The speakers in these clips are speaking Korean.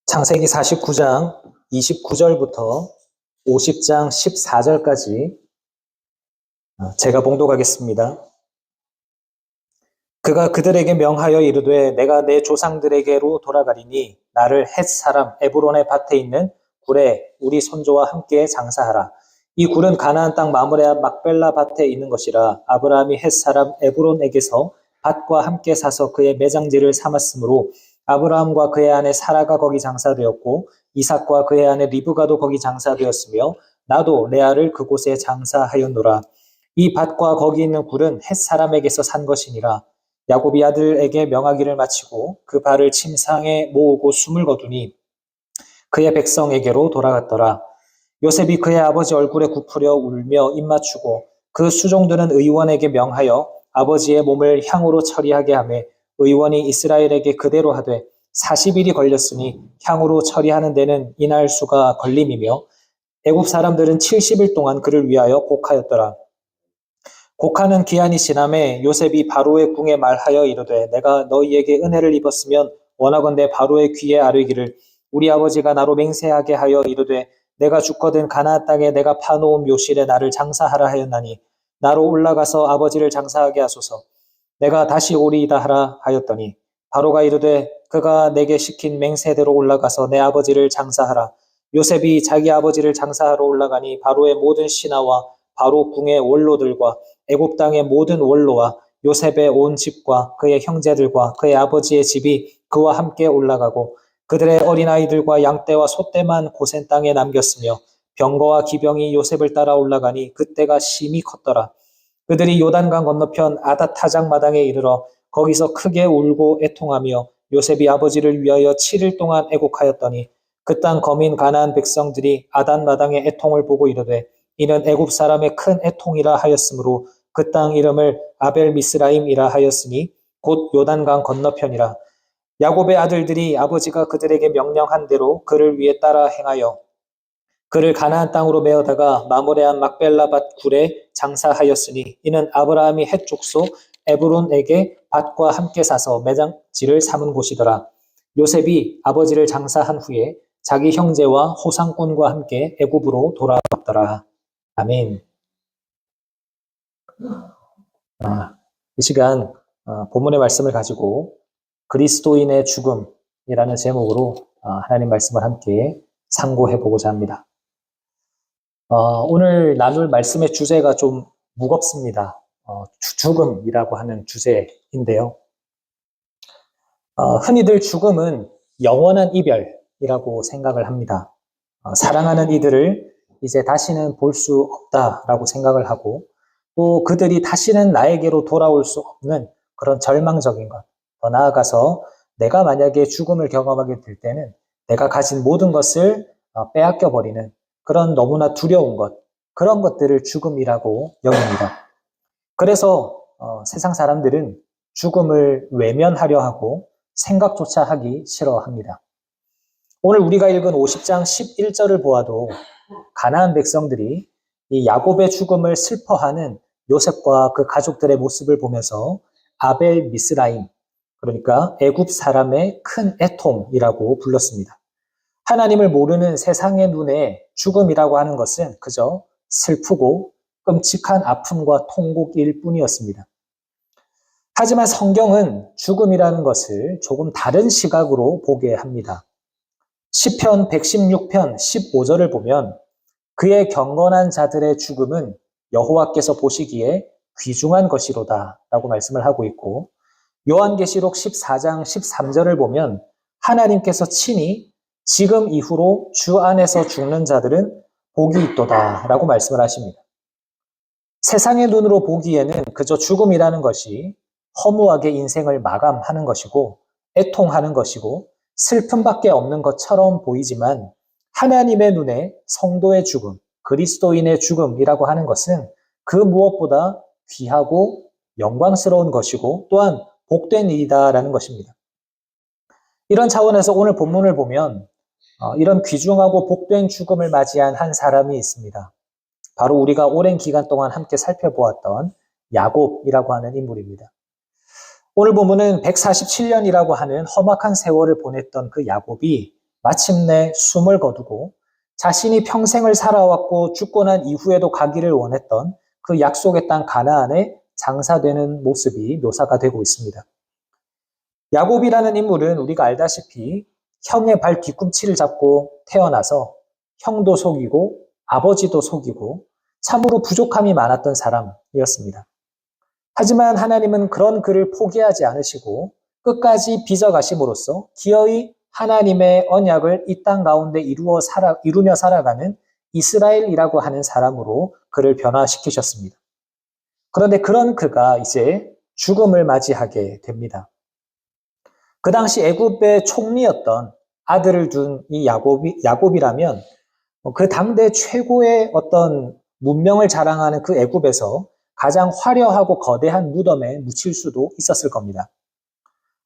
창세기 49장 29절부터 50장 14절까지 제가 봉독하겠습니다. 그가 그들에게 명하여 이르되 내가 내 조상들에게로 돌아가리니 나를 헷 사람 에브론의 밭에 있는 굴에 우리 손조와 함께 장사하라. 이 굴은 가나안 땅 마므레아 막벨라 밭에 있는 것이라. 아브라함이 헷 사람 에브론에게서 밭과 함께 사서 그의 매장지를 삼았으므로 아브라함과 그의 아내 사라가 거기 장사되었고 이삭과 그의 아내 리브가도 거기 장사되었으며 나도 레아를 그곳에 장사하였노라. 이 밭과 거기 있는 굴은 헷 사람에게서 산 것이니라. 야곱이 아들에게 명하기를 마치고 그 발을 침상에 모으고 숨을 거두니 그의 백성에게로 돌아갔더라. 요셉이 그의 아버지 얼굴에 굽으려 울며 입맞추고 그 수종들은 의원에게 명하여 아버지의 몸을 향으로 처리하게 하매 의원이 이스라엘에게 그대로 하되 40일이 걸렸으니 향으로 처리하는 데는 이날 수가 걸림이며 애굽 사람들은 70일 동안 그를 위하여 곡하였더라. 곡하는 기한이 지남에 요셉이 바로의 궁에 말하여 이르되 내가 너희에게 은혜를 입었으면 원하건대 바로의 귀에 아뢰기를 우리 아버지가 나로 맹세하게 하여 이르되 내가 죽거든 가나안 땅에 내가 파놓은 묘실에 나를 장사하라 하였나니 나로 올라가서 아버지를 장사하게 하소서. 내가 다시 오리이다 하라 하였더니 바로가 이르되 그가 내게 시킨 맹세대로 올라가서 내 아버지를 장사하라. 요셉이 자기 아버지를 장사하러 올라가니 바로의 모든 신하와 바로 궁의 원로들과 애굽 땅의 모든 원로와 요셉의 온 집과 그의 형제들과 그의 아버지의 집이 그와 함께 올라가고 그들의 어린아이들과 양떼와 소떼만 고센 땅에 남겼으며 병거와 기병이 요셉을 따라 올라가니 그때가 심히 컸더라. 그들이 요단강 건너편 아닷타장 마당에 이르러 거기서 크게 울고 애통하며 요셉이 아버지를 위하여 7일 동안 애곡하였더니 그 땅 거민 가나안 백성들이 아단 마당의 애통을 보고 이르되 이는 애굽 사람의 큰 애통이라 하였으므로 그 땅 이름을 아벨 미스라임이라 하였으니 곧 요단강 건너편이라. 야곱의 아들들이 아버지가 그들에게 명령한 대로 그를 위해 따라 행하여 그를 가나안 땅으로 메어다가 마므레아 막벨라 밭 굴에 장사하였으니 이는 아브라함이 헷 족속 에브론에게 밭과 함께 사서 매장지를 삼은 곳이더라. 요셉이 아버지를 장사한 후에 자기 형제와 호상꾼과 함께 애굽으로 돌아왔더라. 아멘. 이 시간 본문의 말씀을 가지고 그리스도인의 죽음이라는 제목으로 하나님 말씀을 함께 상고해 보고자 합니다. 오늘 나눌 말씀의 주제가 좀 무겁습니다. 죽음이라고 하는 주제인데요. 흔히들 죽음은 영원한 이별이라고 생각을 합니다. 사랑하는 이들을 이제 다시는 볼 수 없다라고 생각을 하고 또 그들이 다시는 나에게로 돌아올 수 없는 그런 절망적인 것, 더 나아가서 내가 만약에 죽음을 경험하게 될 때는 내가 가진 모든 것을 빼앗겨 버리는 그런 너무나 두려운 것, 그런 것들을 죽음이라고 여깁니다. 그래서 세상 사람들은 죽음을 외면하려 하고 생각조차 하기 싫어합니다. 오늘 우리가 읽은 50장 11절을 보아도 가나안 백성들이 이 야곱의 죽음을 슬퍼하는 요셉과 그 가족들의 모습을 보면서 아벨 미스라임, 그러니까 애굽 사람의 큰 애통이라고 불렀습니다. 하나님을 모르는 세상의 눈에 죽음이라고 하는 것은 그저 슬프고 끔찍한 아픔과 통곡일 뿐이었습니다. 하지만 성경은 죽음이라는 것을 조금 다른 시각으로 보게 합니다. 시편 116편 15절을 보면 그의 경건한 자들의 죽음은 여호와께서 보시기에 귀중한 것이로다 라고 말씀을 하고 있고 요한계시록 14장 13절을 보면 하나님께서 친히 지금 이후로 주 안에서 죽는 자들은 복이 있도다 라고 말씀을 하십니다. 세상의 눈으로 보기에는 그저 죽음이라는 것이 허무하게 인생을 마감하는 것이고 애통하는 것이고 슬픔밖에 없는 것처럼 보이지만 하나님의 눈에 성도의 죽음, 그리스도인의 죽음이라고 하는 것은 그 무엇보다 귀하고 영광스러운 것이고 또한 복된 일이다라는 것입니다. 이런 차원에서 오늘 본문을 보면 이런 귀중하고 복된 죽음을 맞이한 한 사람이 있습니다. 바로 우리가 오랜 기간 동안 함께 살펴보았던 야곱이라고 하는 인물입니다. 오늘 본문은 147년이라고 하는 험악한 세월을 보냈던 그 야곱이 마침내 숨을 거두고 자신이 평생을 살아왔고 죽고 난 이후에도 가기를 원했던 그 약속의 땅 가나안에 장사되는 모습이 묘사가 되고 있습니다. 야곱이라는 인물은 우리가 알다시피 형의 발 뒤꿈치를 잡고 태어나서 형도 속이고 아버지도 속이고 참으로 부족함이 많았던 사람이었습니다. 하지만 하나님은 그런 그를 포기하지 않으시고 끝까지 빚어가심으로써 기어이 하나님의 언약을 이 땅 가운데 이루며 살아가는 이스라엘이라고 하는 사람으로 그를 변화시키셨습니다. 그런데 그런 그가 이제 죽음을 맞이하게 됩니다. 그 당시 애굽의 총리였던 아들을 둔 이 야곱이라면 그 당대 최고의 어떤 문명을 자랑하는 그 애굽에서 가장 화려하고 거대한 무덤에 묻힐 수도 있었을 겁니다.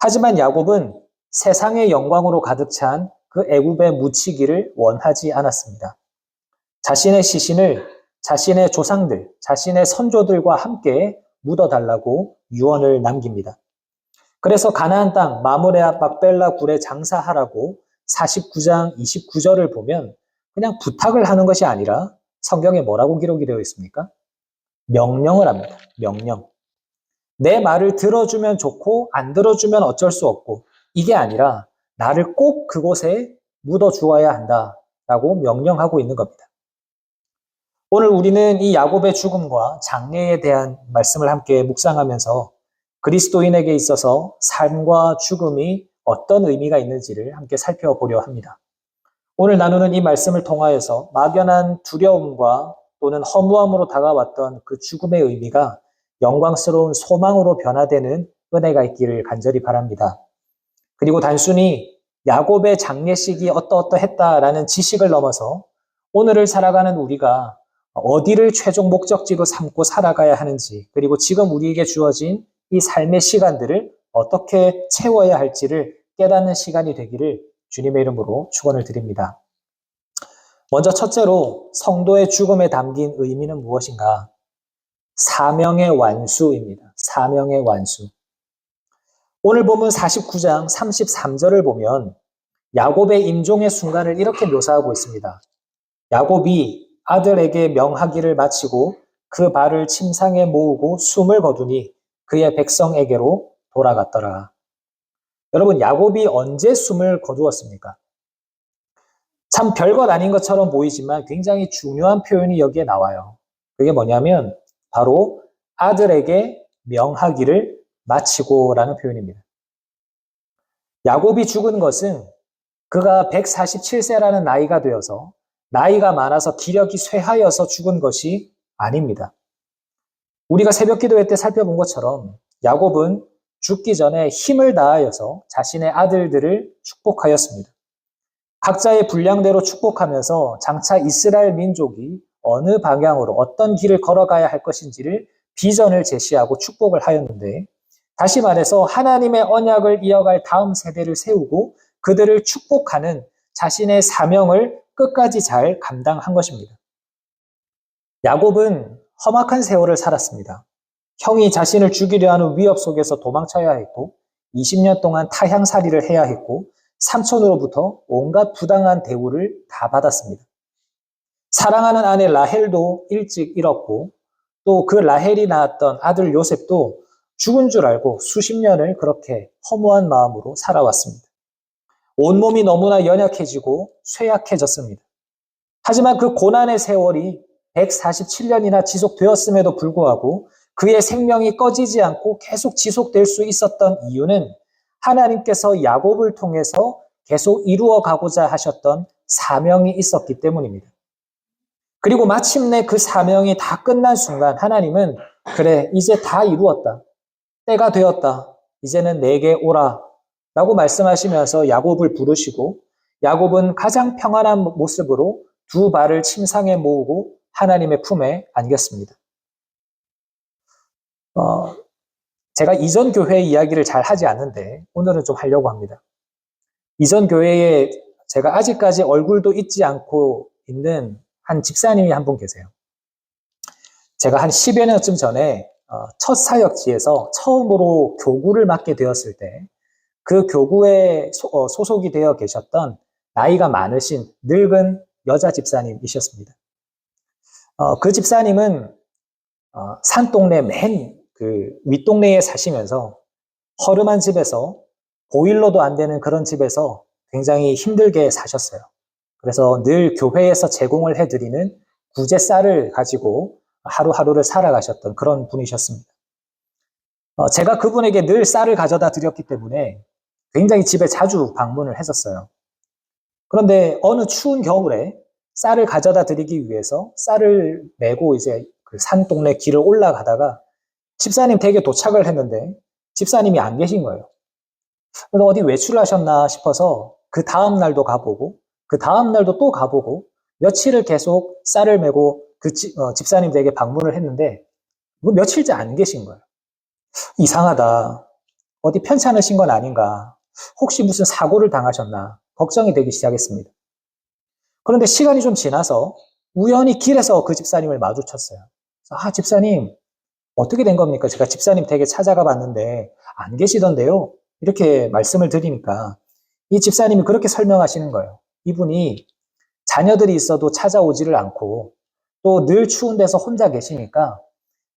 하지만 야곱은 세상의 영광으로 가득 찬 그 애굽에 묻히기를 원하지 않았습니다. 자신의 시신을 자신의 조상들, 자신의 선조들과 함께 묻어달라고 유언을 남깁니다. 그래서 가나안 땅 마므레 앞 막벨라 굴에 장사하라고 49장 29절을 보면 그냥 부탁을 하는 것이 아니라 성경에 뭐라고 기록이 되어 있습니까? 명령을 합니다. 명령. 내 말을 들어주면 좋고 안 들어주면 어쩔 수 없고 이게 아니라 나를 꼭 그곳에 묻어주어야 한다라고 명령하고 있는 겁니다. 오늘 우리는 이 야곱의 죽음과 장례에 대한 말씀을 함께 묵상하면서 그리스도인에게 있어서 삶과 죽음이 어떤 의미가 있는지를 함께 살펴보려 합니다. 오늘 나누는 이 말씀을 통하여서 막연한 두려움과 또는 허무함으로 다가왔던 그 죽음의 의미가 영광스러운 소망으로 변화되는 은혜가 있기를 간절히 바랍니다. 그리고 단순히 야곱의 장례식이 어떠했다라는 지식을 넘어서 오늘을 살아가는 우리가 어디를 최종 목적지로 삼고 살아가야 하는지, 그리고 지금 우리에게 주어진 이 삶의 시간들을 어떻게 채워야 할지를 깨닫는 시간이 되기를 주님의 이름으로 축원을 드립니다. 먼저 첫째로 성도의 죽음에 담긴 의미는 무엇인가? 사명의 완수입니다. 사명의 완수. 오늘 본문 49장 33절을 보면 야곱의 임종의 순간을 이렇게 묘사하고 있습니다. 야곱이 아들에게 명하기를 마치고 그 발을 침상에 모으고 숨을 거두니 그의 백성에게로 돌아갔더라. 여러분, 야곱이 언제 숨을 거두었습니까? 참 별것 아닌 것처럼 보이지만 굉장히 중요한 표현이 여기에 나와요. 그게 뭐냐면 바로 아들에게 명하기를 마치고라는 표현입니다. 야곱이 죽은 것은 그가 147세라는 나이가 되어서 나이가 많아서 기력이 쇠하여서 죽은 것이 아닙니다. 우리가 새벽 기도회 때 살펴본 것처럼 야곱은 죽기 전에 힘을 다하여서 자신의 아들들을 축복하였습니다. 각자의 분량대로 축복하면서 장차 이스라엘 민족이 어느 방향으로 어떤 길을 걸어가야 할 것인지를 비전을 제시하고 축복을 하였는데, 다시 말해서 하나님의 언약을 이어갈 다음 세대를 세우고 그들을 축복하는 자신의 사명을 끝까지 잘 감당한 것입니다. 야곱은 험악한 세월을 살았습니다. 형이 자신을 죽이려 하는 위협 속에서 도망쳐야 했고 20년 동안 타향살이를 해야 했고 삼촌으로부터 온갖 부당한 대우를 다 받았습니다. 사랑하는 아내 라헬도 일찍 잃었고 또 그 라헬이 낳았던 아들 요셉도 죽은 줄 알고 수십 년을 그렇게 허무한 마음으로 살아왔습니다. 온몸이 너무나 연약해지고 쇠약해졌습니다. 하지만 그 고난의 세월이 147년이나 지속되었음에도 불구하고 그의 생명이 꺼지지 않고 계속 지속될 수 있었던 이유는 하나님께서 야곱을 통해서 계속 이루어가고자 하셨던 사명이 있었기 때문입니다. 그리고 마침내 그 사명이 다 끝난 순간 하나님은 그래, 이제 다 이루었다. 때가 되었다. 이제는 내게 오라. 라고 말씀하시면서 야곱을 부르시고 야곱은 가장 평안한 모습으로 두 발을 침상에 모으고 하나님의 품에 안겼습니다. 제가 이전 교회 이야기를 잘 하지 않는데 오늘은 좀 하려고 합니다. 이전 교회에 제가 아직까지 얼굴도 잊지 않고 있는 한 집사님이 한 분 계세요. 제가 한 10여 년쯤 전에 첫 사역지에서 처음으로 교구를 맡게 되었을 때 그 교구에 소속이 되어 계셨던 나이가 많으신 늙은 여자 집사님이셨습니다. 그 집사님은 산동네 맨 그 윗동네에 사시면서 허름한 집에서 보일러도 안 되는 그런 집에서 굉장히 힘들게 사셨어요. 그래서 늘 교회에서 제공을 해드리는 구제 쌀을 가지고 하루하루를 살아가셨던 그런 분이셨습니다. 제가 그분에게 늘 쌀을 가져다 드렸기 때문에 굉장히 집에 자주 방문을 했었어요. 그런데 어느 추운 겨울에 쌀을 가져다 드리기 위해서 쌀을 메고 이제 그 산 동네 길을 올라가다가 집사님 댁에 도착을 했는데 집사님이 안 계신 거예요. 그래서 어디 외출하셨나 싶어서 그 다음 날도 가보고 그 다음 날도 또 가보고 며칠을 계속 쌀을 메고 그 집사님 댁에 방문을 했는데 며칠째 안 계신 거예요. 이상하다. 어디 편찮으신 건 아닌가. 혹시 무슨 사고를 당하셨나 걱정이 되기 시작했습니다. 그런데 시간이 좀 지나서 우연히 길에서 그 집사님을 마주쳤어요. 집사님 어떻게 된 겁니까? 제가 집사님 댁에 찾아가 봤는데 안 계시던데요. 이렇게 말씀을 드리니까 이 집사님이 그렇게 설명하시는 거예요. 이분이 자녀들이 있어도 찾아오지를 않고 또 늘 추운 데서 혼자 계시니까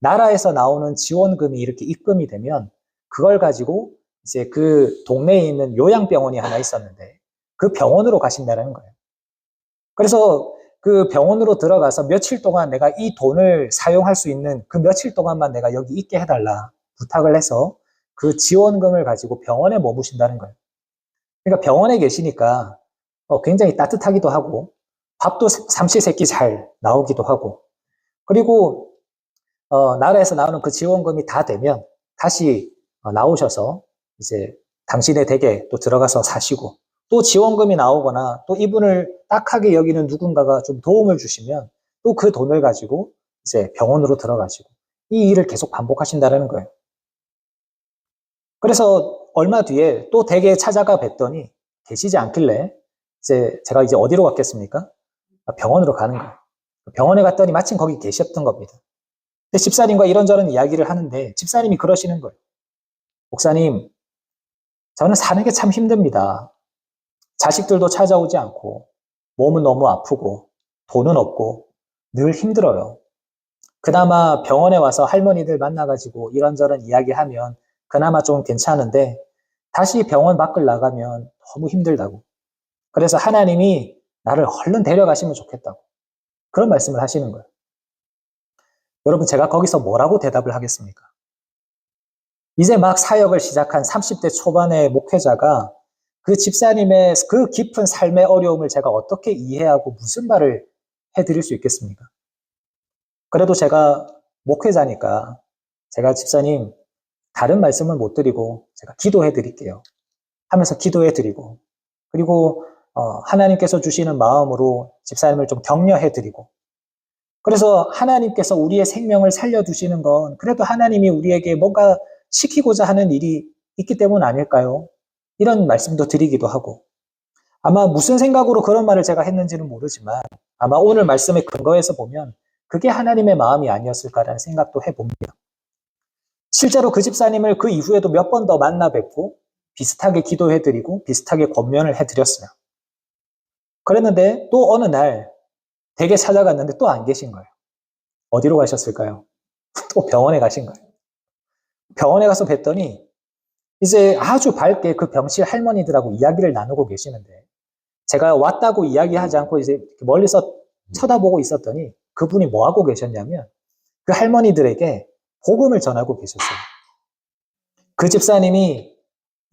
나라에서 나오는 지원금이 이렇게 입금이 되면 그걸 가지고 이제 그 동네에 있는 요양병원이 하나 있었는데 그 병원으로 가신다는 거예요. 그래서 그 병원으로 들어가서 며칠 동안 내가 이 돈을 사용할 수 있는 그 며칠 동안만 내가 여기 있게 해달라 부탁을 해서 그 지원금을 가지고 병원에 머무신다는 거예요. 그러니까 병원에 계시니까 굉장히 따뜻하기도 하고 밥도 삼시세끼 잘 나오기도 하고 그리고 나라에서 나오는 그 지원금이 다 되면 다시 나오셔서 이제 당신의 댁에 또 들어가서 사시고 또 지원금이 나오거나 또 이분을 딱하게 여기는 누군가가 좀 도움을 주시면 또 그 돈을 가지고 이제 병원으로 들어가시고 이 일을 계속 반복하신다는 거예요. 그래서 얼마 뒤에 또 댁에 찾아가 뵀더니 계시지 않길래 제가 이제 어디로 갔겠습니까? 병원으로 가는 거예요. 병원에 갔더니 마침 거기 계셨던 겁니다. 근데 집사님과 이런저런 이야기를 하는데 집사님이 그러시는 거예요. 목사님, 저는 사는 게 참 힘듭니다. 자식들도 찾아오지 않고 몸은 너무 아프고 돈은 없고 늘 힘들어요. 그나마 병원에 와서 할머니들 만나가지고 이런저런 이야기하면 그나마 좀 괜찮은데 다시 병원 밖을 나가면 너무 힘들다고. 그래서 하나님이 나를 얼른 데려가시면 좋겠다고. 그런 말씀을 하시는 거예요. 여러분 제가 거기서 뭐라고 대답을 하겠습니까? 이제 막 사역을 시작한 30대 초반의 목회자가 그 집사님의 그 깊은 삶의 어려움을 제가 어떻게 이해하고 무슨 말을 해드릴 수 있겠습니까? 그래도 제가 목회자니까 제가 집사님 다른 말씀을 못 드리고 제가 기도해 드릴게요 하면서 기도해 드리고 그리고 하나님께서 주시는 마음으로 집사님을 좀 격려해 드리고 그래서 하나님께서 우리의 생명을 살려두시는 건 그래도 하나님이 우리에게 뭔가 시키고자 하는 일이 있기 때문 아닐까요? 이런 말씀도 드리기도 하고 아마 무슨 생각으로 그런 말을 제가 했는지는 모르지만 아마 오늘 말씀의 근거에서 보면 그게 하나님의 마음이 아니었을까라는 생각도 해봅니다. 실제로 그 집사님을 그 이후에도 몇 번 더 만나 뵙고 비슷하게 기도해드리고 비슷하게 권면을 해드렸어요. 그랬는데 또 어느 날 댁에 찾아갔는데 또 안 계신 거예요. 어디로 가셨을까요? 또 병원에 가신 거예요. 병원에 가서 뵀더니 이제 아주 밝게 그 병실 할머니들하고 이야기를 나누고 계시는데 제가 왔다고 이야기하지 않고 이제 멀리서 쳐다보고 있었더니 그분이 뭐 하고 계셨냐면 그 할머니들에게 복음을 전하고 계셨어요. 그 집사님이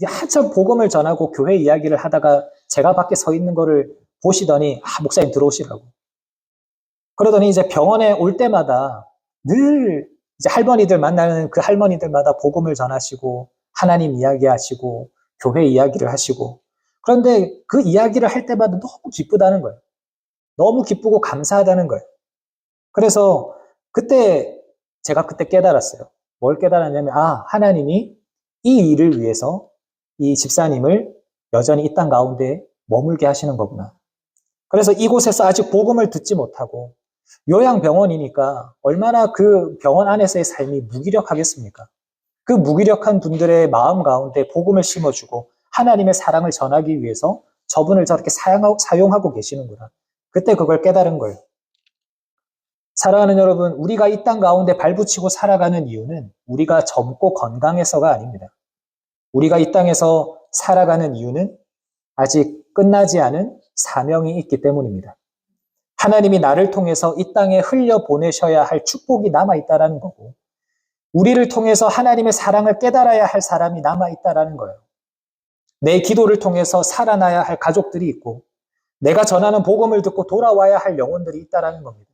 한참 복음을 전하고 교회 이야기를 하다가 제가 밖에 서 있는 거를 보시더니 목사님 들어오시라고. 그러더니 이제 병원에 올 때마다 늘 이제 할머니들 만나는 그 할머니들마다 복음을 전하시고 하나님 이야기하시고 교회 이야기를 하시고 그런데 그 이야기를 할 때마다 너무 기쁘다는 거예요. 너무 기쁘고 감사하다는 거예요. 그래서 제가 그때 깨달았어요. 뭘 깨달았냐면 하나님이 이 일을 위해서 이 집사님을 여전히 이 땅 가운데 머물게 하시는 거구나. 그래서 이곳에서 아직 복음을 듣지 못하고 요양병원이니까 얼마나 그 병원 안에서의 삶이 무기력하겠습니까? 그 무기력한 분들의 마음 가운데 복음을 심어주고 하나님의 사랑을 전하기 위해서 저분을 저렇게 사용하고 계시는구나. 그때 그걸 깨달은 거예요. 사랑하는 여러분, 우리가 이 땅 가운데 발붙이고 살아가는 이유는 우리가 젊고 건강해서가 아닙니다. 우리가 이 땅에서 살아가는 이유는 아직 끝나지 않은 사명이 있기 때문입니다. 하나님이 나를 통해서 이 땅에 흘려보내셔야 할 축복이 남아있다라는 거고, 우리를 통해서 하나님의 사랑을 깨달아야 할 사람이 남아있다라는 거예요. 내 기도를 통해서 살아나야 할 가족들이 있고, 내가 전하는 복음을 듣고 돌아와야 할 영혼들이 있다라는 겁니다.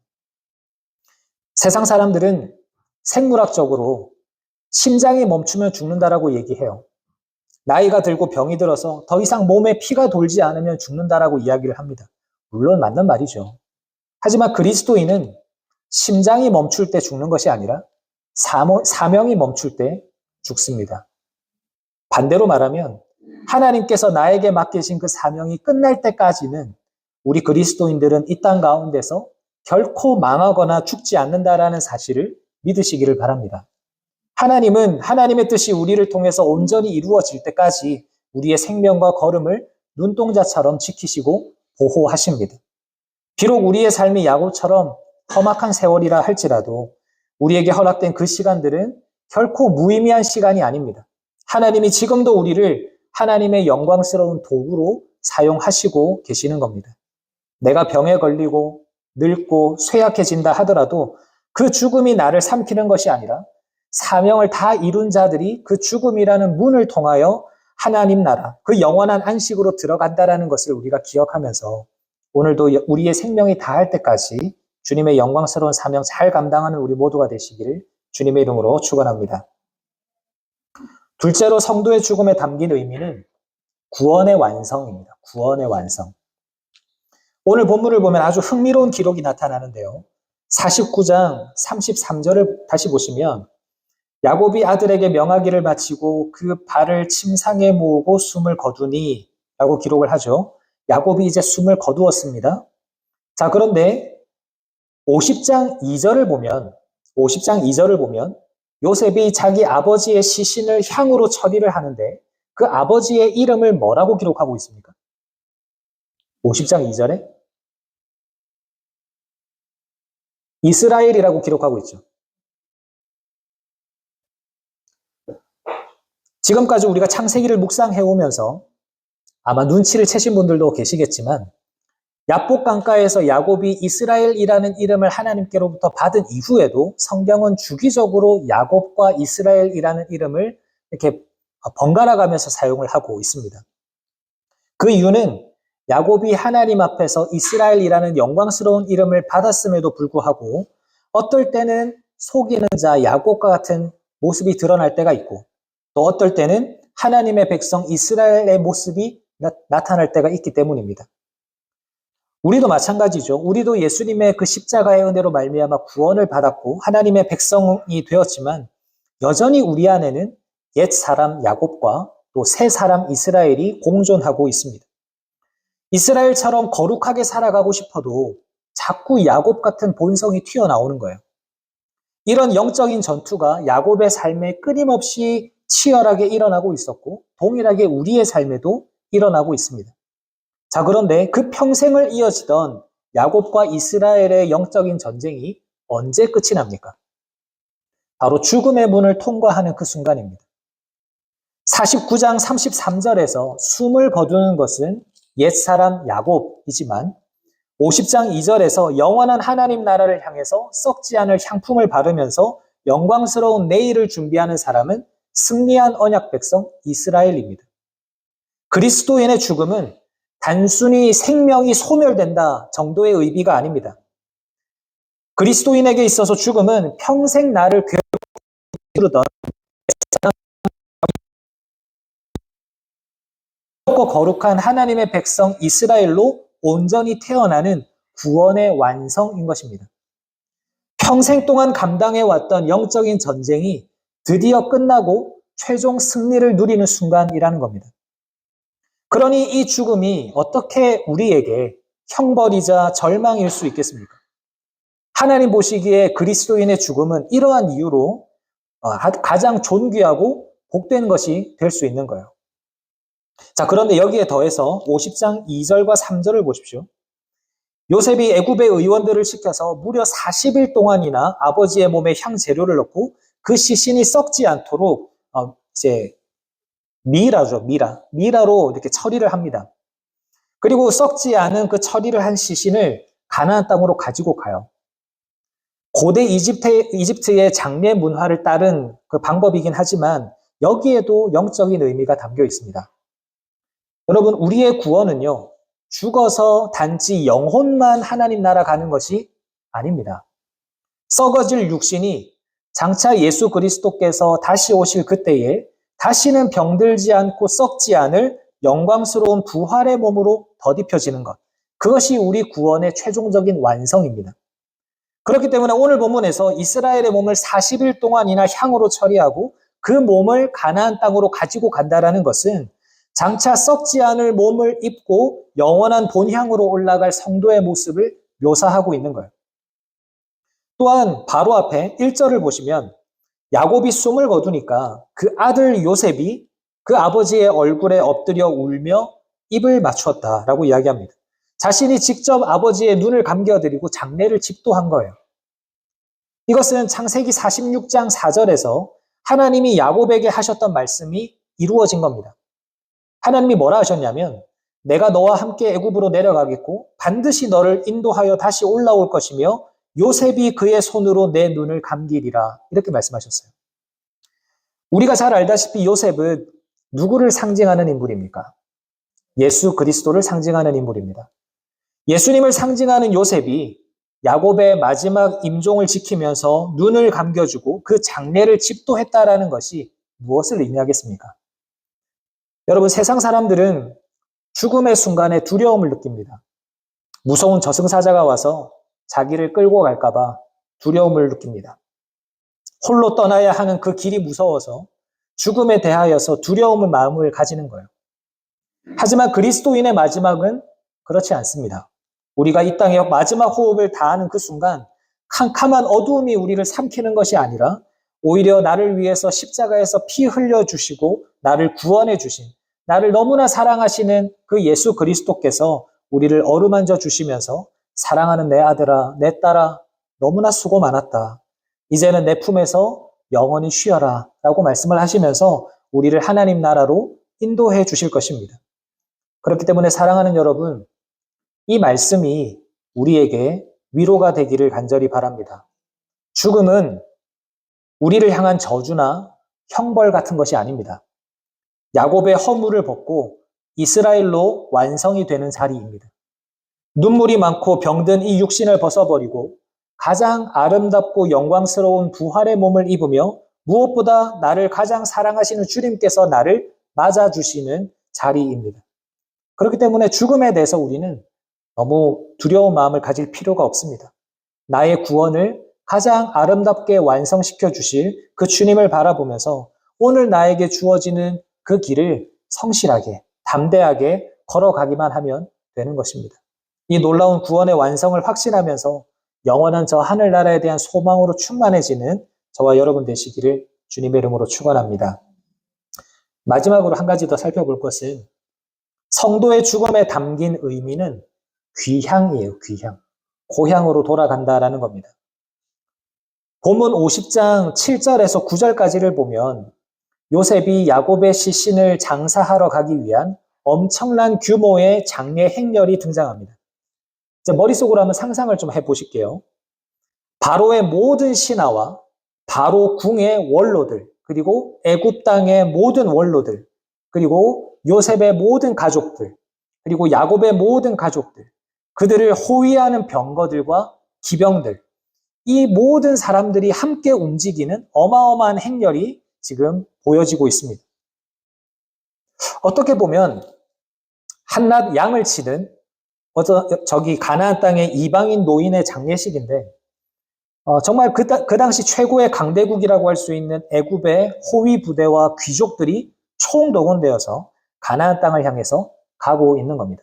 세상 사람들은 생물학적으로 심장이 멈추면 죽는다라고 얘기해요. 나이가 들고 병이 들어서 더 이상 몸에 피가 돌지 않으면 죽는다라고 이야기를 합니다. 물론 맞는 말이죠. 하지만 그리스도인은 심장이 멈출 때 죽는 것이 아니라 사명이 멈출 때 죽습니다. 반대로 말하면 하나님께서 나에게 맡기신 그 사명이 끝날 때까지는 우리 그리스도인들은 이 땅 가운데서 결코 망하거나 죽지 않는다라는 사실을 믿으시기를 바랍니다. 하나님은 하나님의 뜻이 우리를 통해서 온전히 이루어질 때까지 우리의 생명과 걸음을 눈동자처럼 지키시고 보호하십니다. 비록 우리의 삶이 야곱처럼 험악한 세월이라 할지라도 우리에게 허락된 그 시간들은 결코 무의미한 시간이 아닙니다. 하나님이 지금도 우리를 하나님의 영광스러운 도구로 사용하시고 계시는 겁니다. 내가 병에 걸리고 늙고 쇠약해진다 하더라도 그 죽음이 나를 삼키는 것이 아니라 사명을 다 이룬 자들이 그 죽음이라는 문을 통하여 하나님 나라, 그 영원한 안식으로 들어간다라는 것을 우리가 기억하면서 오늘도 우리의 생명이 다할 때까지 주님의 영광스러운 사명 잘 감당하는 우리 모두가 되시기를 주님의 이름으로 축원합니다. 둘째로 성도의 죽음에 담긴 의미는 구원의 완성입니다. 구원의 완성. 오늘 본문을 보면 아주 흥미로운 기록이 나타나는데요. 49장 33절을 다시 보시면 야곱이 아들에게 명하기를 마치고 그 발을 침상에 모으고 숨을 거두니 라고 기록을 하죠. 야곱이 이제 숨을 거두었습니다. 자, 그런데 50장 2절을 보면 요셉이 자기 아버지의 시신을 향으로 처리를 하는데 그 아버지의 이름을 뭐라고 기록하고 있습니까? 50장 2절에 이스라엘이라고 기록하고 있죠. 지금까지 우리가 창세기를 묵상해 오면서 아마 눈치를 채신 분들도 계시겠지만 야복 강가에서 야곱이 이스라엘이라는 이름을 하나님께로부터 받은 이후에도 성경은 주기적으로 야곱과 이스라엘이라는 이름을 이렇게 번갈아 가면서 사용을 하고 있습니다. 그 이유는 야곱이 하나님 앞에서 이스라엘이라는 영광스러운 이름을 받았음에도 불구하고 어떨 때는 속이는 자 야곱과 같은 모습이 드러날 때가 있고 또 어떨 때는 하나님의 백성 이스라엘의 모습이 나타날 때가 있기 때문입니다. 우리도 마찬가지죠. 우리도 예수님의 그 십자가의 은혜로 말미암아 구원을 받았고 하나님의 백성이 되었지만 여전히 우리 안에는 옛 사람 야곱과 또 새 사람 이스라엘이 공존하고 있습니다. 이스라엘처럼 거룩하게 살아가고 싶어도 자꾸 야곱 같은 본성이 튀어나오는 거예요. 이런 영적인 전투가 야곱의 삶에 끊임없이 치열하게 일어나고 있었고 동일하게 우리의 삶에도 일어나고 있습니다. 자, 그런데 그 평생을 이어지던 야곱과 이스라엘의 영적인 전쟁이 언제 끝이 납니까? 바로 죽음의 문을 통과하는 그 순간입니다. 49장 33절에서 숨을 거두는 것은 옛사람 야곱이지만 50장 2절에서 영원한 하나님 나라를 향해서 썩지 않을 향품을 바르면서 영광스러운 내일을 준비하는 사람은 승리한 언약 백성 이스라엘입니다. 그리스도인의 죽음은 단순히 생명이 소멸된다 정도의 의미가 아닙니다. 그리스도인에게 있어서 죽음은 평생 나를 괴롭히던 거룩한 하나님의 백성 이스라엘로 온전히 태어나는 구원의 완성인 것입니다. 평생 동안 감당해왔던 영적인 전쟁이 드디어 끝나고 최종 승리를 누리는 순간이라는 겁니다. 그러니 이 죽음이 어떻게 우리에게 형벌이자 절망일 수 있겠습니까? 하나님 보시기에 그리스도인의 죽음은 이러한 이유로 가장 존귀하고 복된 것이 될 수 있는 거예요. 자, 그런데 여기에 더해서 50장 2절과 3절을 보십시오. 요셉이 애굽의 의원들을 시켜서 무려 40일 동안이나 아버지의 몸에 향재료를 넣고 그 시신이 썩지 않도록 이제 미라로 이렇게 처리를 합니다. 그리고 썩지 않은 그 처리를 한 시신을 가나안 땅으로 가지고 가요. 고대 이집트의 장례 문화를 따른 그 방법이긴 하지만 여기에도 영적인 의미가 담겨 있습니다. 여러분, 우리의 구원은요, 죽어서 단지 영혼만 하나님 나라 가는 것이 아닙니다. 썩어질 육신이 장차 예수 그리스도께서 다시 오실 그때에 다시는 병들지 않고 썩지 않을 영광스러운 부활의 몸으로 덧입혀지는 것. 그것이 우리 구원의 최종적인 완성입니다. 그렇기 때문에 오늘 본문에서 이스라엘의 몸을 40일 동안이나 향으로 처리하고 그 몸을 가나안 땅으로 가지고 간다라는 것은 장차 썩지 않을 몸을 입고 영원한 본향으로 올라갈 성도의 모습을 묘사하고 있는 거예요. 또한 바로 앞에 1절을 보시면 야곱이 숨을 거두니까 그 아들 요셉이 그 아버지의 얼굴에 엎드려 울며 입을 맞추었다라고 이야기합니다. 자신이 직접 아버지의 눈을 감겨드리고 장례를 집도한 거예요. 이것은 창세기 46장 4절에서 하나님이 야곱에게 하셨던 말씀이 이루어진 겁니다. 하나님이 뭐라 하셨냐면 내가 너와 함께 애굽으로 내려가겠고 반드시 너를 인도하여 다시 올라올 것이며 요셉이 그의 손으로 내 눈을 감기리라 이렇게 말씀하셨어요. 우리가 잘 알다시피 요셉은 누구를 상징하는 인물입니까? 예수 그리스도를 상징하는 인물입니다. 예수님을 상징하는 요셉이 야곱의 마지막 임종을 지키면서 눈을 감겨주고 그 장례를 집도했다라는 것이 무엇을 의미하겠습니까? 여러분, 세상 사람들은 죽음의 순간에 두려움을 느낍니다. 무서운 저승사자가 와서 자기를 끌고 갈까봐 두려움을 느낍니다. 홀로 떠나야 하는 그 길이 무서워서 죽음에 대하여서 두려움의 마음을 가지는 거예요. 하지만 그리스도인의 마지막은 그렇지 않습니다. 우리가 이 땅에 마지막 호흡을 다하는 그 순간 캄캄한 어두움이 우리를 삼키는 것이 아니라 오히려 나를 위해서 십자가에서 피 흘려주시고 나를 구원해 주신, 나를 너무나 사랑하시는 그 예수 그리스도께서 우리를 어루만져 주시면서 사랑하는 내 아들아, 내 딸아, 너무나 수고 많았다. 이제는 내 품에서 영원히 쉬어라 라고 말씀을 하시면서 우리를 하나님 나라로 인도해 주실 것입니다. 그렇기 때문에 사랑하는 여러분, 이 말씀이 우리에게 위로가 되기를 간절히 바랍니다. 죽음은 우리를 향한 저주나 형벌 같은 것이 아닙니다. 야곱의 허물을 벗고 이스라엘로 완성이 되는 자리입니다. 눈물이 많고 병든 이 육신을 벗어버리고 가장 아름답고 영광스러운 부활의 몸을 입으며 무엇보다 나를 가장 사랑하시는 주님께서 나를 맞아주시는 자리입니다. 그렇기 때문에 죽음에 대해서 우리는 너무 두려운 마음을 가질 필요가 없습니다. 나의 구원을 가장 아름답게 완성시켜 주실 그 주님을 바라보면서 오늘 나에게 주어지는 그 길을 성실하게, 담대하게 걸어가기만 하면 되는 것입니다. 이 놀라운 구원의 완성을 확신하면서 영원한 저 하늘나라에 대한 소망으로 충만해지는 저와 여러분 되시기를 주님의 이름으로 축원합니다. 마지막으로 한 가지 더 살펴볼 것은 성도의 죽음에 담긴 의미는 귀향이에요. 귀향. 고향으로 돌아간다라는 겁니다. 본문 50장 7절에서 9절까지를 보면 요셉이 야곱의 시신을 장사하러 가기 위한 엄청난 규모의 장례 행렬이 등장합니다. 이제 머릿속으로 한번 상상을 좀 해보실게요. 바로의 모든 신하와 바로 궁의 원로들, 그리고 애굽 땅의 모든 원로들, 그리고 요셉의 모든 가족들, 그리고 야곱의 모든 가족들, 그들을 호위하는 병거들과 기병들, 이 모든 사람들이 함께 움직이는 어마어마한 행렬이 지금 보여지고 있습니다. 어떻게 보면 한낱 양을 치는 저기 가나안 땅의 이방인 노인의 장례식인데 정말 그 당시 최고의 강대국이라고 할 수 있는 애굽의 호위 부대와 귀족들이 총동원되어서 가나안 땅을 향해서 가고 있는 겁니다.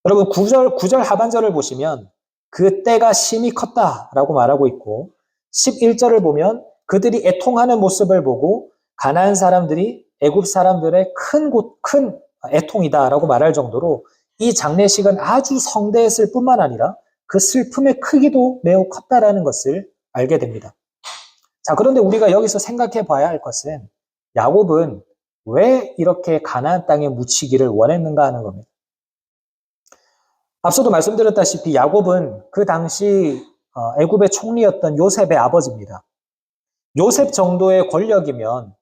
여러분 9절 하반절을 보시면 그 때가 심히 컸다라고 말하고 있고 11절을 보면 그들이 애통하는 모습을 보고 가나안 사람들이 애굽 사람들의 큰 애통이다라고 말할 정도로 이 장례식은 아주 성대했을 뿐만 아니라 그 슬픔의 크기도 매우 컸다라는 것을 알게 됩니다. 자, 그런데 우리가 여기서 생각해 봐야 할 것은 야곱은 왜 이렇게 가나안 땅에 묻히기를 원했는가 하는 겁니다. 앞서도 말씀드렸다시피 야곱은 그 당시 애굽의 총리였던 요셉의 아버지입니다. 요셉 정도의 권력이면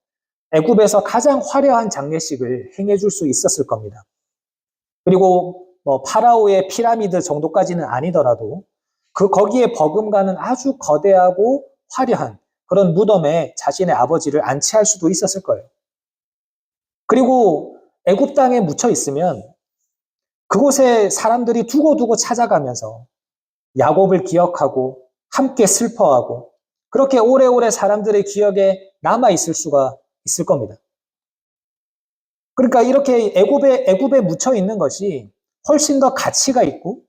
애굽에서 가장 화려한 장례식을 행해줄 수 있었을 겁니다. 그리고 파라오의 피라미드 정도까지는 아니더라도 거기에 버금가는 아주 거대하고 화려한 그런 무덤에 자신의 아버지를 안치할 수도 있었을 거예요. 그리고 애굽 땅에 묻혀 있으면 그곳에 사람들이 두고두고 찾아가면서 야곱을 기억하고 함께 슬퍼하고 그렇게 오래오래 사람들의 기억에 남아있을 수가 있을 겁니다. 그러니까 이렇게 애굽에 묻혀 있는 것이 훨씬 더 가치가 있고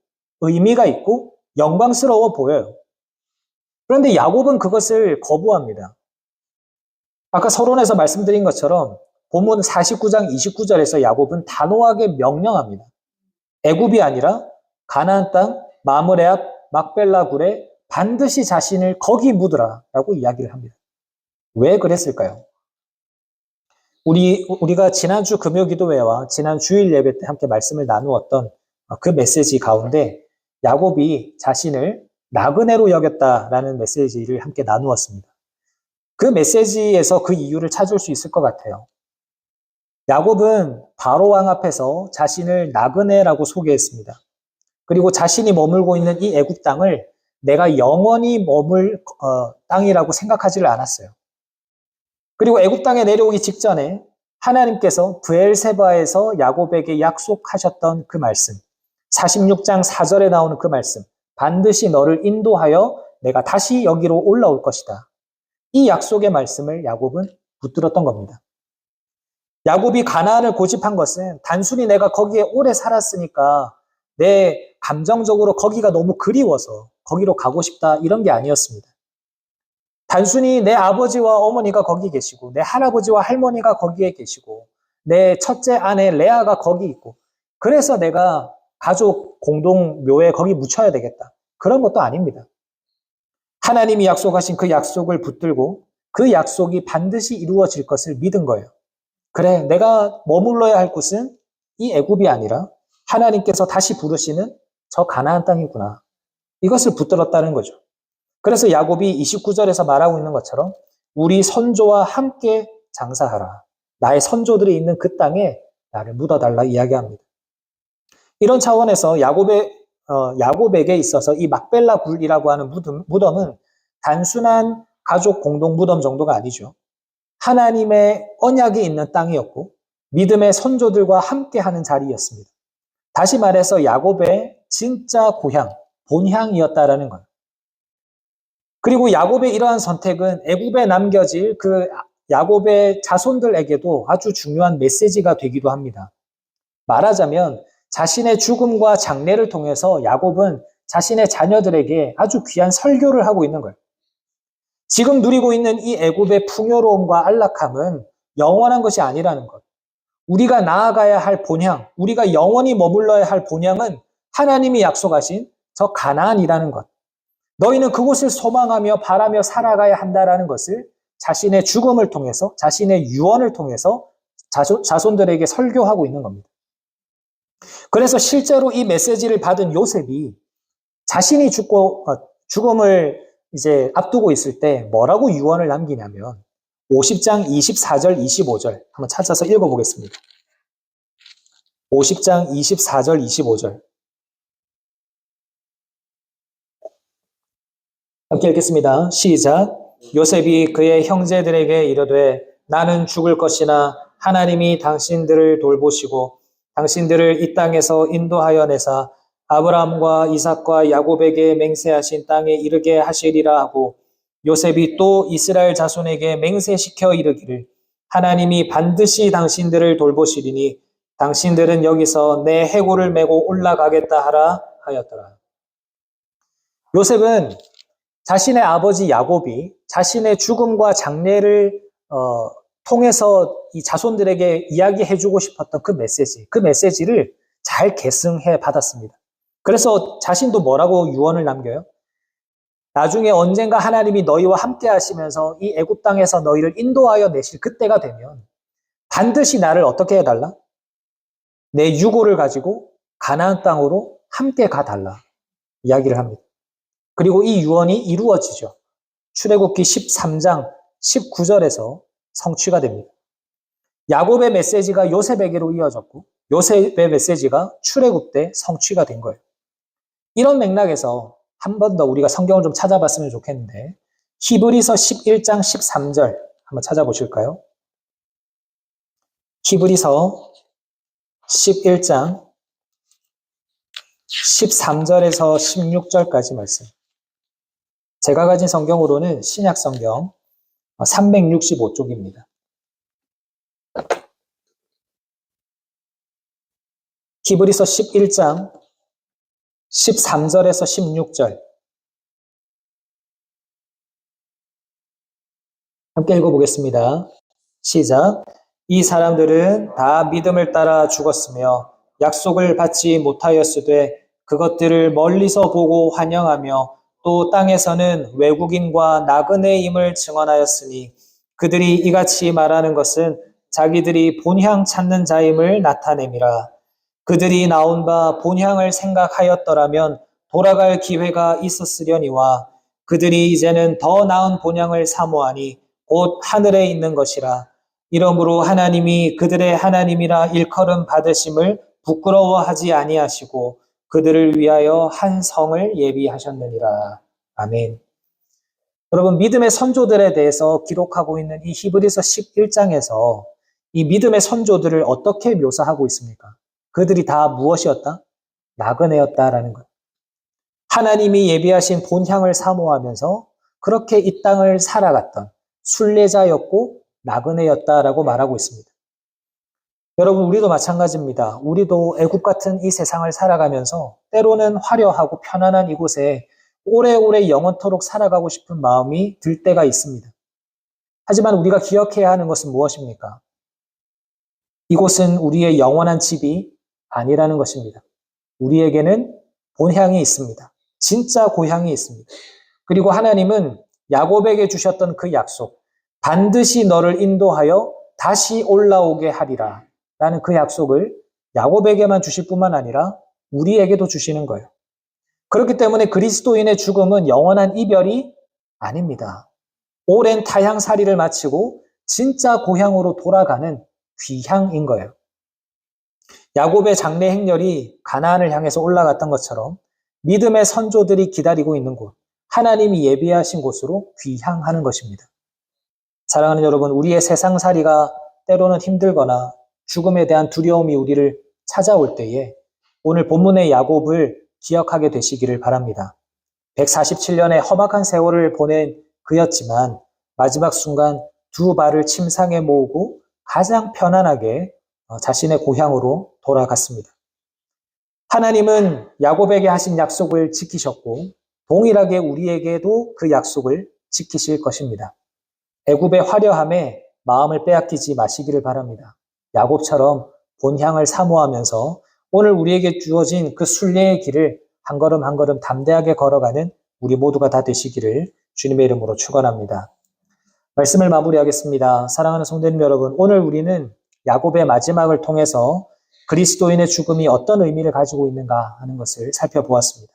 의미가 있고 영광스러워 보여요. 그런데 야곱은 그것을 거부합니다. 아까 서론에서 말씀드린 것처럼 본문 49장 29절에서 야곱은 단호하게 명령합니다. 애굽이 아니라 가나안 땅 마므레 앞 막벨라 굴에 반드시 자신을 거기 묻으라 라고 이야기를 합니다. 왜 그랬을까요? 우리가 지난주 금요기도회와 지난 주일 예배 때 함께 말씀을 나누었던 그 메시지 가운데 야곱이 자신을 나그네로 여겼다라는 메시지를 함께 나누었습니다. 그 메시지에서 그 이유를 찾을 수 있을 것 같아요. 야곱은 바로 왕 앞에서 자신을 나그네라고 소개했습니다. 그리고 자신이 머물고 있는 이 애굽 땅을 내가 영원히 머물 땅이라고 생각하지를 않았어요. 그리고 애굽 땅에 내려오기 직전에 하나님께서 브엘세바에서 야곱에게 약속하셨던 그 말씀, 46장 4절에 나오는 그 말씀, 반드시 너를 인도하여 내가 다시 여기로 올라올 것이다. 이 약속의 말씀을 야곱은 붙들었던 겁니다. 야곱이 가나안을 고집한 것은 단순히 내가 거기에 오래 살았으니까 내 감정적으로 거기가 너무 그리워서 거기로 가고 싶다 이런 게 아니었습니다. 단순히 내 아버지와 어머니가 거기 계시고 내 할아버지와 할머니가 거기에 계시고 내 첫째 아내 레아가 거기 있고 그래서 내가 가족 공동묘에 거기 묻혀야 되겠다. 그런 것도 아닙니다. 하나님이 약속하신 그 약속을 붙들고 그 약속이 반드시 이루어질 것을 믿은 거예요. 그래, 내가 머물러야 할 곳은 이 애굽이 아니라 하나님께서 다시 부르시는 저 가나안 땅이구나. 이것을 붙들었다는 거죠. 그래서 야곱이 29절에서 말하고 있는 것처럼 우리 선조와 함께 장사하라. 나의 선조들이 있는 그 땅에 나를 묻어달라 이야기합니다. 이런 차원에서 야곱에게 있어서 이 막벨라 굴이라고 하는 무덤은 단순한 가족 공동 무덤 정도가 아니죠. 하나님의 언약이 있는 땅이었고 믿음의 선조들과 함께하는 자리였습니다. 다시 말해서 야곱의 진짜 고향, 본향이었다라는 거예요. 그리고 야곱의 이러한 선택은 애굽에 남겨질 그 야곱의 자손들에게도 아주 중요한 메시지가 되기도 합니다. 말하자면 자신의 죽음과 장례를 통해서 야곱은 자신의 자녀들에게 아주 귀한 설교를 하고 있는 거예요. 지금 누리고 있는 이 애굽의 풍요로움과 안락함은 영원한 것이 아니라는 것. 우리가 나아가야 할 본향, 우리가 영원히 머물러야 할 본향은 하나님이 약속하신 저 가나안이라는 것. 너희는 그곳을 소망하며 바라며 살아가야 한다라는 것을 자신의 죽음을 통해서, 자신의 유언을 통해서 자손들에게 설교하고 있는 겁니다. 그래서 실제로 이 메시지를 받은 요셉이 자신이 죽음을 이제 앞두고 있을 때 뭐라고 유언을 남기냐면 50장 24절 25절 한번 찾아서 읽어보겠습니다. 50장 24절 25절 함께 읽겠습니다. 시작. 요셉이 그의 형제들에게 이르되 나는 죽을 것이나 하나님이 당신들을 돌보시고 당신들을 이 땅에서 인도하여 내사 아브라함과 이삭과 야곱에게 맹세하신 땅에 이르게 하시리라 하고 요셉이 또 이스라엘 자손에게 맹세시켜 이르기를 하나님이 반드시 당신들을 돌보시리니 당신들은 여기서 내 해골을 메고 올라가겠다 하라 하였더라. 요셉은 자신의 아버지 야곱이 자신의 죽음과 장례를 통해서 이 자손들에게 이야기해주고 싶었던 그 메시지를 잘 계승해 받았습니다. 그래서 자신도 뭐라고 유언을 남겨요? 나중에 언젠가 하나님이 너희와 함께 하시면서 이 애굽 땅에서 너희를 인도하여 내실 그때가 되면 반드시 나를 어떻게 해달라? 내 유고를 가지고 가나안 땅으로 함께 가달라 이야기를 합니다. 그리고 이 유언이 이루어지죠. 출애굽기 13장 19절에서 성취가 됩니다. 야곱의 메시지가 요셉에게로 이어졌고 요셉의 메시지가 출애굽 때 성취가 된 거예요. 이런 맥락에서 한 번 더 우리가 성경을 좀 찾아봤으면 좋겠는데 히브리서 11장 13절 한번 찾아보실까요? 히브리서 11장 13절에서 16절까지 말씀. 제가 가진 성경으로는 신약 성경 365쪽입니다. 히브리서 11장 13절에서 16절 함께 읽어보겠습니다. 시작. 이 사람들은 다 믿음을 따라 죽었으며 약속을 받지 못하였으되 그것들을 멀리서 보고 환영하며 또 땅에서는 외국인과 나그네임을 증언하였으니 그들이 이같이 말하는 것은 자기들이 본향 찾는 자임을 나타냄이라. 그들이 나온 바 본향을 생각하였더라면 돌아갈 기회가 있었으려니와 그들이 이제는 더 나은 본향을 사모하니 곧 하늘에 있는 것이라. 이러므로 하나님이 그들의 하나님이라 일컬음 받으심을 부끄러워하지 아니하시고 그들을 위하여 한 성을 예비하셨느니라. 아멘. 여러분, 믿음의 선조들에 대해서 기록하고 있는 이 히브리서 11장에서 이 믿음의 선조들을 어떻게 묘사하고 있습니까? 그들이 다 무엇이었다? 나그네였다라는 것. 하나님이 예비하신 본향을 사모하면서 그렇게 이 땅을 살아갔던 순례자였고 나그네였다라고 말하고 있습니다. 여러분, 우리도 마찬가지입니다. 우리도 애굽 같은 이 세상을 살아가면서 때로는 화려하고 편안한 이곳에 오래오래 영원토록 살아가고 싶은 마음이 들 때가 있습니다. 하지만 우리가 기억해야 하는 것은 무엇입니까? 이곳은 우리의 영원한 집이 아니라는 것입니다. 우리에게는 본향이 있습니다. 진짜 고향이 있습니다. 그리고 하나님은 야곱에게 주셨던 그 약속, 반드시 너를 인도하여 다시 올라오게 하리라 라는 그 약속을 야곱에게만 주실 뿐만 아니라 우리에게도 주시는 거예요. 그렇기 때문에 그리스도인의 죽음은 영원한 이별이 아닙니다. 오랜 타향살이를 마치고 진짜 고향으로 돌아가는 귀향인 거예요. 야곱의 장래 행렬이 가나안을 향해서 올라갔던 것처럼 믿음의 선조들이 기다리고 있는 곳, 하나님이 예비하신 곳으로 귀향하는 것입니다. 사랑하는 여러분, 우리의 세상살이가 때로는 힘들거나 죽음에 대한 두려움이 우리를 찾아올 때에 오늘 본문의 야곱을 기억하게 되시기를 바랍니다. 147년의 험악한 세월을 보낸 그였지만 마지막 순간 두 발을 침상에 모으고 가장 편안하게 자신의 고향으로 돌아갔습니다. 하나님은 야곱에게 하신 약속을 지키셨고 동일하게 우리에게도 그 약속을 지키실 것입니다. 애굽의 화려함에 마음을 빼앗기지 마시기를 바랍니다. 야곱처럼 본향을 사모하면서 오늘 우리에게 주어진 그 순례의 길을 한 걸음 한 걸음 담대하게 걸어가는 우리 모두가 다 되시기를 주님의 이름으로 축원합니다. 말씀을 마무리하겠습니다. 사랑하는 성도님 여러분, 오늘 우리는 야곱의 마지막을 통해서 그리스도인의 죽음이 어떤 의미를 가지고 있는가 하는 것을 살펴보았습니다.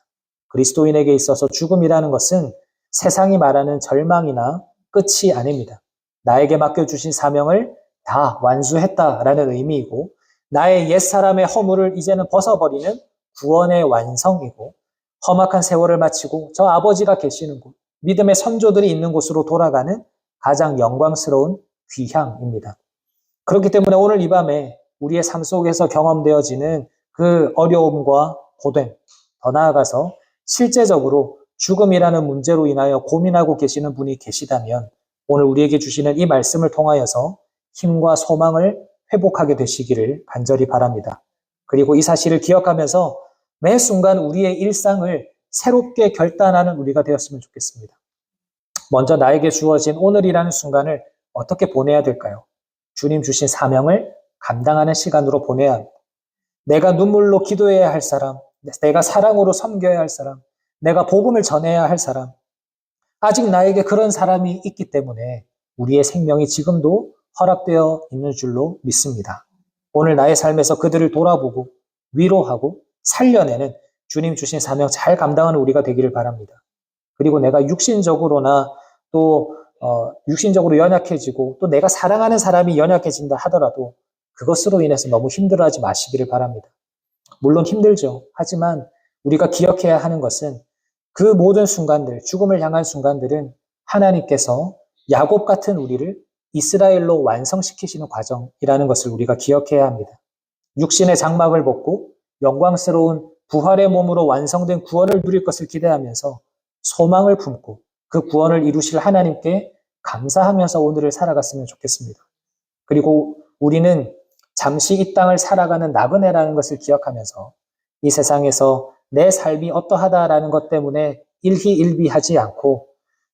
그리스도인에게 있어서 죽음이라는 것은 세상이 말하는 절망이나 끝이 아닙니다. 나에게 맡겨주신 사명을 다 완수했다라는 의미이고 나의 옛사람의 허물을 이제는 벗어버리는 구원의 완성이고 험악한 세월을 마치고 저 아버지가 계시는 곳, 믿음의 선조들이 있는 곳으로 돌아가는 가장 영광스러운 귀향입니다. 그렇기 때문에 오늘 이 밤에 우리의 삶 속에서 경험되어지는 그 어려움과 고된, 더 나아가서 실제적으로 죽음이라는 문제로 인하여 고민하고 계시는 분이 계시다면 오늘 우리에게 주시는 이 말씀을 통하여서 힘과 소망을 회복하게 되시기를 간절히 바랍니다. 그리고 이 사실을 기억하면서 매 순간 우리의 일상을 새롭게 결단하는 우리가 되었으면 좋겠습니다. 먼저 나에게 주어진 오늘이라는 순간을 어떻게 보내야 될까요? 주님 주신 사명을 감당하는 시간으로 보내야 합니다. 내가 눈물로 기도해야 할 사람, 내가 사랑으로 섬겨야 할 사람, 내가 복음을 전해야 할 사람, 아직 나에게 그런 사람이 있기 때문에 우리의 생명이 지금도 허락되어 있는 줄로 믿습니다. 오늘 나의 삶에서 그들을 돌아보고 위로하고 살려내는 주님 주신 사명 잘 감당하는 우리가 되기를 바랍니다. 그리고 내가 육신적으로나 또 육신적으로 연약해지고 또 내가 사랑하는 사람이 연약해진다 하더라도 그것으로 인해서 너무 힘들어하지 마시기를 바랍니다. 물론 힘들죠. 하지만 우리가 기억해야 하는 것은 그 모든 순간들, 죽음을 향한 순간들은 하나님께서 야곱 같은 우리를 이스라엘로 완성시키시는 과정이라는 것을 우리가 기억해야 합니다. 육신의 장막을 벗고 영광스러운 부활의 몸으로 완성된 구원을 누릴 것을 기대하면서 소망을 품고 그 구원을 이루실 하나님께 감사하면서 오늘을 살아갔으면 좋겠습니다. 그리고 우리는 잠시 이 땅을 살아가는 나그네라는 것을 기억하면서 이 세상에서 내 삶이 어떠하다라는 것 때문에 일희일비하지 않고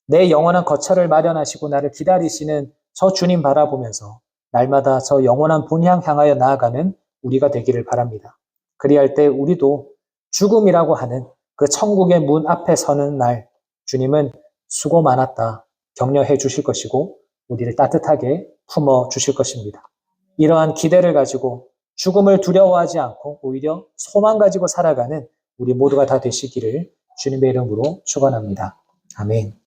내 영원한 거처를 마련하시고 나를 기다리시는 저 주님 바라보면서 날마다 저 영원한 본향 향하여 나아가는 우리가 되기를 바랍니다. 그리할 때 우리도 죽음이라고 하는 그 천국의 문 앞에 서는 날 주님은 수고 많았다 격려해 주실 것이고 우리를 따뜻하게 품어 주실 것입니다. 이러한 기대를 가지고 죽음을 두려워하지 않고 오히려 소망 가지고 살아가는 우리 모두가 다 되시기를 주님의 이름으로 축원합니다. 아멘.